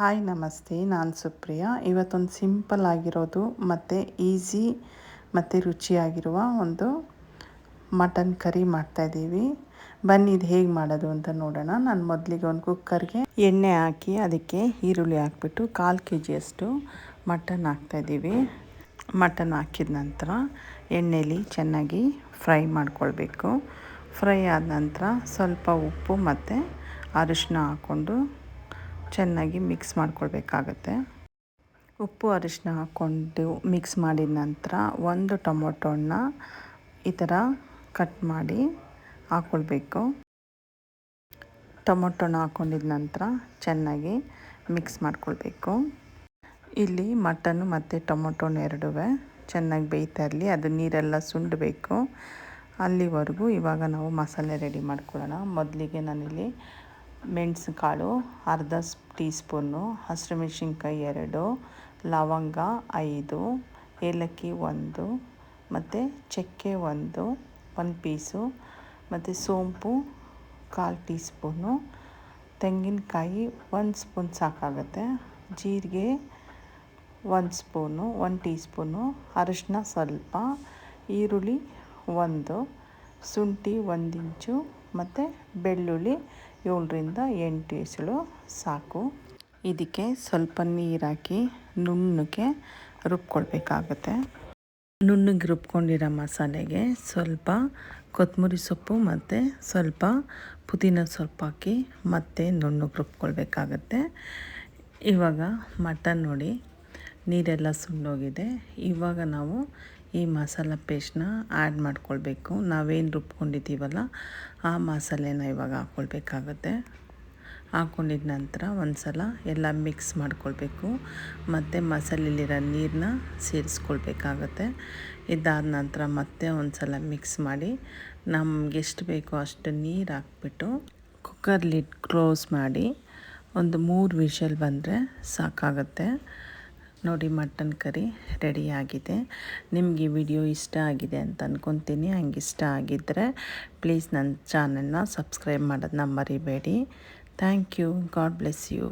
Hi ನಮಸ್ತೆ, ನಾನು ಸುಪ್ರಿಯಾ. ಇವತ್ತೊಂದು ಸಿಂಪಲ್ ಆಗಿರೋದು ಮತ್ತು ಈಸಿ ಮತ್ತು ರುಚಿಯಾಗಿರುವ ಒಂದು ಮಟನ್ ಕರಿ ಮಾಡ್ತಾಯಿದ್ದೀವಿ. ಬನ್ನಿ ಇದು ಹೇಗೆ ಮಾಡೋದು ಅಂತ ನೋಡೋಣ. ನಾನು ಮೊದಲಿಗೆ ಒಂದು ಕುಕ್ಕರ್ಗೆ ಎಣ್ಣೆ ಹಾಕಿ ಅದಕ್ಕೆ ಈರುಳ್ಳಿ ಹಾಕ್ಬಿಟ್ಟು 1/4 kg ಮಟನ್ ಹಾಕ್ತಾಯಿದ್ದೀವಿ. ಮಟನ್ ಹಾಕಿದ ನಂತರ ಎಣ್ಣೆಲಿ ಚೆನ್ನಾಗಿ ಫ್ರೈ ಮಾಡ್ಕೊಳ್ಬೇಕು. ಫ್ರೈ ಆದ ನಂತರ ಸ್ವಲ್ಪ ಉಪ್ಪು ಮತ್ತು ಅರಿಶಿನ ಹಾಕ್ಕೊಂಡು ಚೆನ್ನಾಗಿ ಮಿಕ್ಸ್ ಮಾಡ್ಕೊಳ್ಬೇಕಾಗತ್ತೆ. ಉಪ್ಪು ಅರಿಶಿನ ಹಾಕ್ಕೊಂಡು ಮಿಕ್ಸ್ ಮಾಡಿದ ನಂತರ ಒಂದು ಟೊಮೊಟೊನ ಈ ಥರ ಕಟ್ ಮಾಡಿ ಹಾಕ್ಕೊಳ್ಬೇಕು. ಟೊಮೊಟೊನ ಹಾಕ್ಕೊಂಡಿದ ನಂತರ ಚೆನ್ನಾಗಿ ಮಿಕ್ಸ್ ಮಾಡ್ಕೊಳ್ಬೇಕು. ಇಲ್ಲಿ ಮಟನ್ನು ಮತ್ತು ಟೊಮೊಟೊನ ಎರಡೂ ಚೆನ್ನಾಗಿ ಬೇಯ್ತಾ ಇರಲಿ, ಅದು ನೀರೆಲ್ಲ ಸುಂಡಬೇಕು. ಅಲ್ಲಿವರೆಗೂ ಇವಾಗ ನಾವು ಮಸಾಲೆ ರೆಡಿ ಮಾಡ್ಕೊಳ್ಳೋಣ. ಮೊದಲಿಗೆ ನಾನಿಲ್ಲಿ ಮೆಣಸುಕಾಳು ಅರ್ಧ ಟೀ ಸ್ಪೂನು, ಹಸಿಮೆಣ್ಸಿನ್ಕಾಯಿ 2, ಲವಂಗ 5, ಏಲಕ್ಕಿ 1 ಮತ್ತು ಚಕ್ಕೆ 1 ಪೀಸು ಮತ್ತು ಸೋಂಪು 1/4 ಟೀ ಸ್ಪೂನು, ತೆಂಗಿನಕಾಯಿ 1 ಸ್ಪೂನ್ ಸಾಕಾಗುತ್ತೆ, ಜೀರಿಗೆ 1 ಸ್ಪೂನು, 1 ಟೀ ಸ್ಪೂನು, ಅರಿಶಿನ ಸ್ವಲ್ಪ, ಈರುಳ್ಳಿ 1, ಶುಂಠಿ 1 ಇಂಚು ಮತ್ತು ಬೆಳ್ಳುಳ್ಳಿ 7ರಿಂದ 8 ಎಸಳು ಸಾಕು. ಇದಕ್ಕೆ ಸ್ವಲ್ಪ ನೀರು ಹಾಕಿ ನುಣ್ಣಗೆ ರುಬ್ಕೊಳ್ಬೇಕಾಗತ್ತೆ. ನುಣ್ಣಗೆ ರುಬ್ಕೊಂಡಿರೋ ಮಸಾಲೆಗೆ ಸ್ವಲ್ಪ ಕೊತ್ತಂಬರಿ ಸೊಪ್ಪು ಮತ್ತು ಸ್ವಲ್ಪ ಪುದೀನ ಸೊಪ್ಪು ಹಾಕಿ ಮತ್ತೆ ನುಣ್ಣಗೆ ರುಬ್ಕೊಳ್ಬೇಕಾಗತ್ತೆ. ಇವಾಗ ಮಟನ್ ನೋಡಿ ನೀರೆಲ್ಲ ಸುಂಡೋಗಿದೆ. ಇವಾಗ ನಾವು ಈ ಮಸಾಲ ಪೇಸ್ಟ್ನ ಆ್ಯಡ್ ಮಾಡ್ಕೊಳ್ಬೇಕು. ನಾವೇನು ರುಬ್ಕೊಂಡಿದ್ದೀವಲ್ಲ ಆ ಮಸಾಲೆನ ಇವಾಗ ಹಾಕ್ಕೊಳ್ಬೇಕಾಗತ್ತೆ. ಹಾಕ್ಕೊಂಡಿದ ನಂತರ ಒಂದು ಸಲ ಎಲ್ಲ ಮಿಕ್ಸ್ ಮಾಡ್ಕೊಳ್ಬೇಕು ಮತ್ತು ಮಸಾಲೆಲಿರೋ ನೀರನ್ನ ಸೇರಿಸ್ಕೊಳ್ಬೇಕಾಗತ್ತೆ. ಇದಾದ ನಂತರ ಮತ್ತೆ ಒಂದು ಸಲ ಮಿಕ್ಸ್ ಮಾಡಿ ನಮ್ಗೆ ಎಷ್ಟು ಬೇಕೋ ಅಷ್ಟು ನೀರು ಹಾಕ್ಬಿಟ್ಟು ಕುಕ್ಕರ್ ಲಿಡ್ ಕ್ಲೋಸ್ ಮಾಡಿ ಒಂದು 3 ವಿಷಲ್ ಬಂದರೆ ಸಾಕಾಗುತ್ತೆ. ನೋಡಿ ಮಟನ್ ಕರಿ ರೆಡಿಯಾಗಿದೆ. ನಿಮಗೆ ಈ ವಿಡಿಯೋ ಇಷ್ಟ ಆಗಿದೆ ಅಂತ ಅಂದ್ಕೊತೀನಿ. ಹಂಗೆ ಇಷ್ಟ ಆಗಿದ್ದರೆ ಪ್ಲೀಸ್ ನನ್ನ ಚಾನಲ್ನ ಸಬ್ಸ್ಕ್ರೈಬ್ ಮಾಡೋದನ್ನ ಮರಿಬೇಡಿ. Thank you. God bless you.